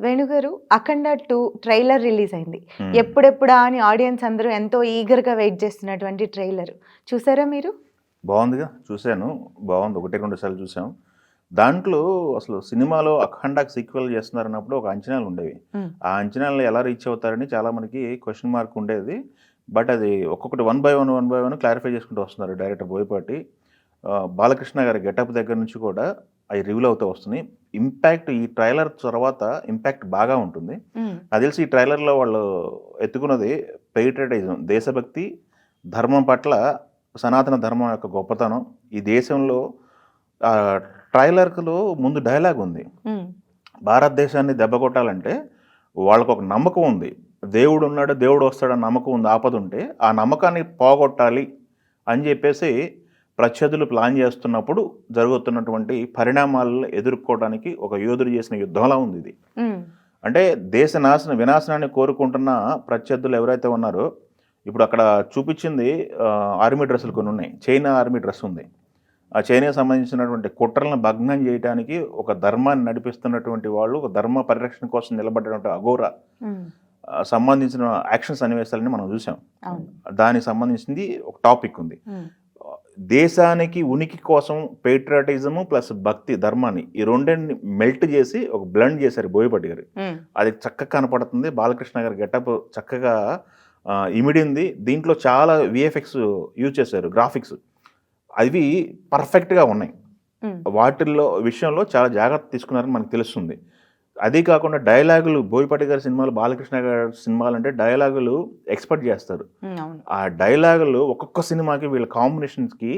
వేణుగారు 'అఖండ 2' trailer release అయింది. హ్మ్. ఎప్పుడెప్పుడా అని ఆడియన్స్ అందరూ ఎంతో ఈగర్‌గా వెయిట్ చేస్తున్నటువంటి ట్రైలర్. చూసారా మీరు? బావుందిగా. చూసాను. బావుంది. 1, 2 సార్లు చూసాం. దాంట్లో అసలు సినిమాలో 'అఖండ'కి సీక్వెల్ చేస్తున్నారన్నప్పుడు ఒక అంచనాలుండేవి. హ్మ్. ఆ అంచనాలను ఎలా రీచ్ అవుతారని చాలా మనకి క్వెషన్ మార్క్ ఉండేది. బట్ అది ఒక్కొక్కటి వన్ బై వన్ క్లారిఫై చేసుకుంటూ వస్తున్నారు డైరెక్టర్ బోయపాటి. బాలకృష్ణ గారి గెటప్ దగ్గర నుంచి కూడా అయి రివీల్ అవుతూ వస్తున్నాయి. ఇంపాక్ట్ ఈ ట్రైలర్ తర్వాత ఇంపాక్ట్ బాగా ఉంటుంది. హ్మ్. నాకు తెలిసి ఈ ట్రైలర్‌లో వాళ్ళు ఎత్తుకున్నది పెయిట్రియాటిజం, దేశభక్తి, ధర్మం పట్ల సనాతన ధర్మం యొక్క గొప్పతనం. ఈ దేశంలో ట్రైలర్‌లో ముందు డైలాగ్ ఉంది. హ్మ్. భారతదేశాన్ని దెబ్బకొట్టాలంటే వాళ్ళకొక నమ్మకం ఉంది. దేవుడున్నాడు, దేవుడు వస్తాడని నమ్మకం ఉంది, ఆపదుంటే ఆ నమ్మకాన్ని పోగొట్టాలి అని చెప్పేసి ప్రత్యర్థులు ప్లాన్ చేస్తున్నప్పుడు జరుగుతున్నటువంటి పరిణామాలను ఎదుర్కోవడానికి ఒక యోధుడు చేసిన యుద్ధంలా ఉంది ఇది. హ్మ్. అంటే దేశ వినాశనాన్ని కోరుకుంటున్న ప్రత్యర్థులు ఎవరైతే ఉన్నారో ఇప్పుడు అక్కడ చూపించింది ఆర్మీ డ్రెస్సులు కొన్ని ఉన్నాయి. చైనా ఆర్మీ డ్రెస్ ఉంది. ఆ చైనాకి సంబంధించినటువంటి కుట్రలను భగ్నం చేయడానికి ఒక ధర్మాన్ని నడిపిస్తున్నటువంటి వాళ్ళు, ఒక ధర్మ పరిరక్షణ కోసం నిలబడినటువంటి అఘోర హ్మ్. సంబంధించిన యాక్షన్ సన్నివేశాలని మనం చూసాం. అవును. దానికి సంబంధించింది ఒక టాపిక్ ఉంది. హ్మ్. దేశానికి ఉనికి కోసం పేట్రియాటిజము ప్లస్ భక్తి ధర్మాన్ని ఈ రెండింటిని మెల్ట్ చేసి ఒక బ్లెండ్ చేశారు బోయపాటి గారు. హ్మ్. అది చక్కగా కనపడుతుంది. బాలకృష్ణ గారి గెటప్ చక్కగా ఇమిడింది. దీంట్లో చాలా విఎఫ్ఎక్స్ యూజ్ చేశారు, గ్రాఫిక్స్ అవి పర్ఫెక్ట్గా ఉన్నాయి. హ్మ్. వాటిల్లో విషయంలో చాలా జాగ్రత్త తీసుకున్నారని మనకు తెలుస్తుంది. అదే కాకుండా డైలాగులు బోయపాటి గారి సినిమాలు, బాలకృష్ణ గారి సినిమాలు అంటే డైలాగులు ఎక్స్పెక్ట్ చేస్తారు. హ్మ్. అవును. ఆ డైలాగులు ఒక్కొక్క సినిమాకి వీళ్ళ కాంబినేషన్స్కి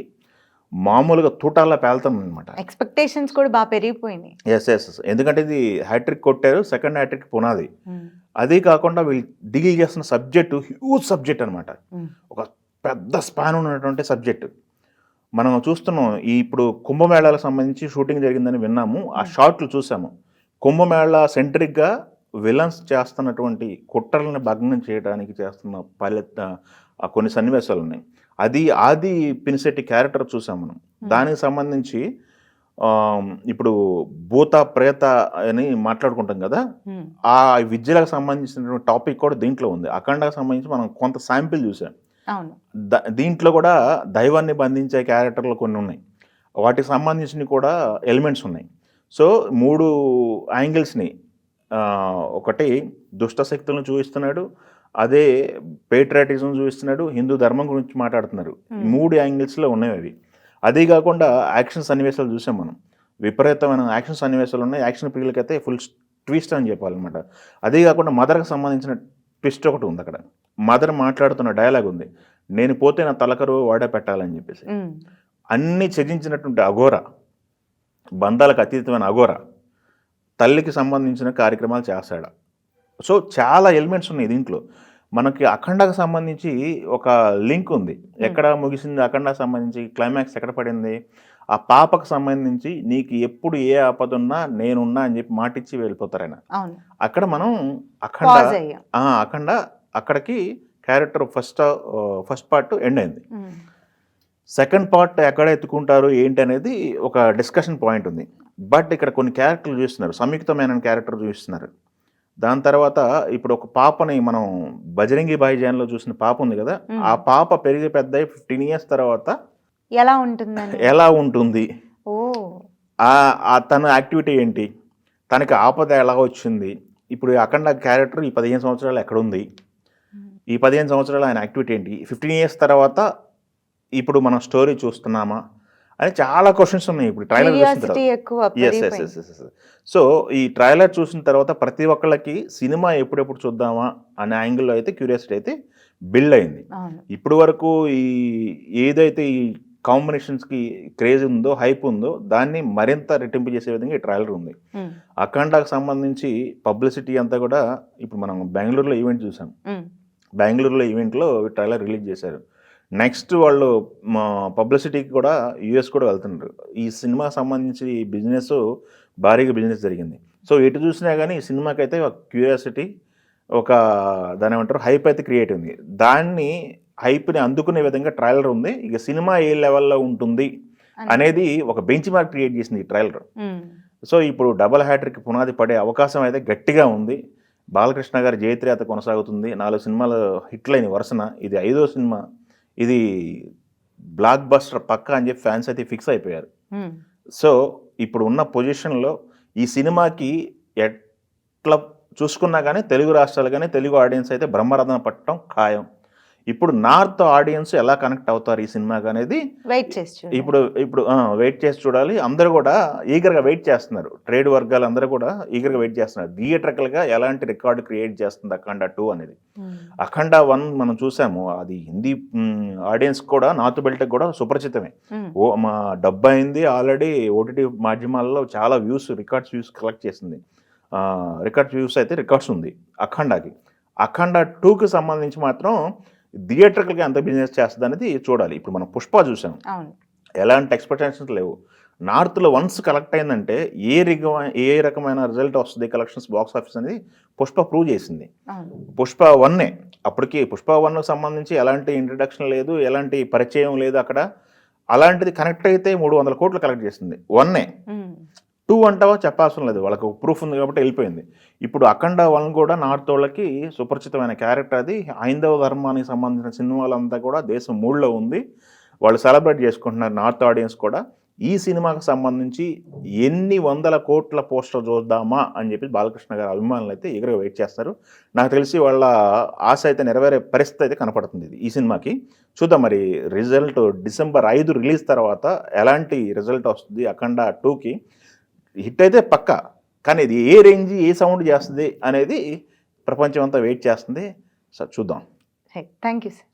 మామూలుగా తూటాల్లో పేలుతామన్నమాట. ఎక్స్‌పెక్టేషన్స్ కూడా బా పెరిగిపోయినాయి. ఎస్. ఎందుకంటే ఇది హ్యాట్రిక్ కొట్టారు, సెకండ్ హ్యాట్రిక్ పునాది. హ్మ్. అదే కాకుండా వీళ్ళు డీల్ చేస్తున్న సబ్జెక్టు హ్యూజ్ సబ్జెక్ట్ అనమాట. హ్మ్. ఒక పెద్ద స్పాన్ ఉన్నటువంటి సబ్జెక్టు. మనం చూస్తున్నాం ఇప్పుడు కుంభమేళాలకు సంబంధించి షూటింగ్ జరిగిందని విన్నాము. ఆ షాట్లు చూసాము. కుంభమేళా సెంట్రిక్గా విలన్స్ చేస్తున్నటువంటి కుట్రలను భగ్నం చేయడానికి చేస్తున్న కొన్ని సన్నివేశాలు ఉన్నాయి. అది ఆది పినిశెట్టి క్యారెక్టర్ చూసాం మనం. దానికి సంబంధించి ఇప్పుడు భూత ప్రేత అని మాట్లాడుకుంటాం కదా, హ్మ్. ఆ విద్యలకు సంబంధించినటువంటి టాపిక్ కూడా దీంట్లో ఉంది. అఖండకు సంబంధించి మనం కొంత శాంపిల్ చూసాం. అవును. దీంట్లో కూడా దైవాన్ని బంధించే క్యారెక్టర్లు కొన్ని ఉన్నాయి. వాటికి సంబంధించినవి కూడా ఎలిమెంట్స్ ఉన్నాయి. సో 3 యాంగిల్స్ని ఒకటి దుష్ట శక్తులను చూపిస్తున్నాడు, అదే పేట్రియాటిజం చూపిస్తున్నాడు, హిందూ ధర్మం గురించి మాట్లాడుతున్నారు. 3 యాంగిల్స్లో ఉన్నాయి అవి. అదే కాకుండా యాక్షన్ సన్నివేశాలు చూసాం మనం. విపరీతమైన యాక్షన్ సన్నివేశాలు ఉన్నాయి. యాక్షన్ ప్రియులకైతే ఫుల్ ట్విస్ట్ అని చెప్పాలన్నమాట. అదే కాకుండా మదర్కి సంబంధించిన ట్విస్ట్ ఒకటి ఉంది అక్కడ. మదర్ మాట్లాడుతున్న డైలాగ్ ఉంది, నేను పోతే నా తలకరు వాడే పెట్టాలని చెప్పేసి. హ్మ్. అన్నీ త్యజించినటువంటి అఘోర, బంధాలకు అతీతమైన అఘోర తల్లికి సంబంధించిన కార్యక్రమాలు చేస్తాడు. సో చాలా ఎలిమెంట్స్ ఉన్నాయి దీంట్లో. మనకి అఖండకు సంబంధించి ఒక లింక్ ఉంది. ఎక్కడ ముగిసింది అఖండకు సంబంధించి, క్లైమాక్స్ ఎక్కడ పడింది, ఆ పాపకు సంబంధించి నీకు ఎప్పుడు ఏ ఆపద ఉన్నా నేనున్నా అని చెప్పి మాటిచ్చి వెళ్ళిపోతారు ఆయన. అవును. అక్కడ మనం పాజ్ అయ్యాం. అఖండ అక్కడికి క్యారెక్టర్ ఫస్ట్ పార్ట్ ఎండ్ అయింది. హ్మ్. సెకండ్ పార్ట్ ఎక్కడ ఎత్తుకుంటారు ఏంటి అనేది ఒక డిస్కషన్ పాయింట్ ఉంది. బట్ ఇక్కడ కొన్ని క్యారెక్టర్లు చూస్తున్నారు. సంయుక్తమైన క్యారెక్టర్ చూస్తున్నారు. దాని తర్వాత ఇప్పుడు ఒక పాపని మనం బజరంగి భాయిజాన్లో చూసిన పాప ఉంది కదా, ఆ పాప పెరిగి పెద్ద 15 ఇయర్స్ తర్వాత ఎలా ఉంటుంది, తన యాక్టివిటీ ఏంటి, తనకి ఆపద ఎలా వచ్చింది, ఇప్పుడు అఖండ క్యారెక్టర్ ఈ 15 సంవత్సరాలు ఎక్కడుంది, ఈ 15 సంవత్సరాలు ఆయన యాక్టివిటీ ఏంటి, 15 ఇయర్స్ తర్వాత ఇప్పుడు మనం స్టోరీ చూస్తున్నామా అని చాలా క్వశ్చన్స్ ఉన్నాయి ఇప్పుడు ట్రైలర్ చూసిన తర్వాత. సో ఈ ట్రైలర్ చూసిన తర్వాత ప్రతి ఒక్కళ్ళకి సినిమా ఎప్పుడెప్పుడు చూద్దామా అనే యాంగిల్లో అయితే క్యూరియాసిటీ అయితే బిల్డ్ అయింది. ఇప్పుడు వరకు ఏదైతే ఈ కాంబినేషన్స్కి క్రేజ్ ఉందో, హైప్ ఉందో, దాన్ని మరింత రెట్టింపు చేసే విధంగా ఈ ట్రైలర్ ఉంది. అఖండకు సంబంధించి పబ్లిసిటీ అంతా కూడా ఇప్పుడు మనం బెంగళూరులో ఈవెంట్ చూసాం. బెంగళూరులో ఈవెంట్లో ట్రైలర్ రిలీజ్ చేశారు. నెక్స్ట్ వాళ్ళు పబ్లిసిటీకి కూడా యూఎస్ కూడా వెళ్తున్నారు. ఈ సినిమా సంబంధించి బిజినెస్ భారీగా బిజినెస్ జరిగింది. సో ఎటు చూసినా కానీ ఈ సినిమాకి అయితే ఒక క్యూరియాసిటీ, ఒక దాని ఏమంటారు హైప్ అయితే క్రియేట్ ఉంది. దాన్ని హైప్ని అందుకునే విధంగా ట్రైలర్ ఉంది. ఇక సినిమా ఏ లెవెల్లో ఉంటుంది అనేది ఒక బెంచ్ మార్క్ క్రియేట్ చేసింది ఈ ట్రైలర్. సో ఇప్పుడు డబల్ హ్యాట్రిక్ పునాది పడే అవకాశం అయితే గట్టిగా ఉంది. బాలకృష్ణ గారి జయత్రేత కొనసాగుతుంది. 4 సినిమాలు హిట్లైన వరుసన ఇది 5వ సినిమా. ఇది బ్లాక్ బస్టర్ పక్కా అని చెప్పి ఫ్యాన్స్ అయితే ఫిక్స్ అయిపోయారు. సో ఇప్పుడు ఉన్న పొజిషన్లో ఈ సినిమాకి ఎట్లా చూసుకున్నా కానీ తెలుగు రాష్ట్రాలు కానీ తెలుగు ఆడియన్స్ అయితే బ్రహ్మరథం పట్టడం ఖాయం. ఇప్పుడు నార్త్ ఆడియన్స్ ఎలా కనెక్ట్ అవుతారు ఈ సినిమాకి అనేది వెయిట్ చేసి ఇప్పుడు వెయిట్ చేసి చూడాలి. అందరూ కూడా ఈగర్గా వెయిట్ చేస్తున్నారు. ట్రేడ్ వర్గాలు అందరూ కూడా ఈగర్గా వెయిట్ చేస్తున్నారు. థియేటర్కల్గా ఎలాంటి రికార్డు క్రియేట్ చేస్తుంది అఖండ 2 అనేది. అఖండ 1 మనం చూసాము, అది హిందీ ఆడియన్స్ కూడా నార్త్ బెల్ట్కి కూడా సుపరిచితమే. మా డబ్బు అయింది ఆల్రెడీ ఓటీటీ మాధ్యమాల్లో చాలా రికార్డ్స్ వ్యూస్ కలెక్ట్ చేసింది. రికార్డ్స్ ఉంది అఖండాకి. అఖండ 2కి సంబంధించి మాత్రం థియేటర్కి ఎంత బిజినెస్ చేస్తుంది అనేది చూడాలి. ఇప్పుడు మనం పుష్ప చూసాం, ఎలాంటి ఎక్స్పెక్టేషన్స్ లేవు. నార్త్లో వన్స్ కలెక్ట్ అయిందంటే ఏ రకమైన రిజల్ట్ వస్తుంది కలెక్షన్స్ బాక్స్ ఆఫీస్ అనేది పుష్ప ప్రూవ్ చేసింది. పుష్ప 1 అప్పటికి పుష్ప 1కి సంబంధించి ఎలాంటి ఇంట్రడక్షన్ లేదు, ఎలాంటి పరిచయం లేదు అక్కడ. అలాంటిది కనెక్ట్ అయితే 300 కోట్లు కలెక్ట్ చేసింది 1. 2 అంటావా చెప్పాల్సిన లేదు, వాళ్ళకు ప్రూఫ్ ఉంది కాబట్టి వెళ్ళిపోయింది. ఇప్పుడు అఖండ 1 కూడా నార్త్ వాళ్ళకి సుపరిచితమైన క్యారెక్టర్. అది హైందవ ధర్మానికి సంబంధించిన సినిమాలంతా కూడా దేశం మూడులో ఉంది. వాళ్ళు సెలబ్రేట్ చేసుకుంటున్నారు నార్త్ ఆడియన్స్ కూడా. ఈ సినిమాకి సంబంధించి ఎన్ని వందల కోట్ల పోస్టర్ చూద్దామా అని చెప్పి బాలకృష్ణ గారి అభిమానులు అయితే ఎగరగా వెయిట్ చేస్తారు. నాకు తెలిసి వాళ్ళ ఆశ అయితే నెరవేరే పరిస్థితి అయితే కనపడుతుంది ఈ సినిమాకి. చూద్దాం మరి రిజల్ట్ డిసెంబర్ 5 రిలీజ్ తర్వాత ఎలాంటి రిజల్ట్ వస్తుంది అఖండ 2కి. హిట్ అయితే పక్కా, కానీ ఇది ఏ రేంజ్ ఏ సౌండ్ చేస్తుంది అనేది ప్రపంచం అంతా వెయిట్ చేస్తుంది. సో చూద్దాం. Thank you sir.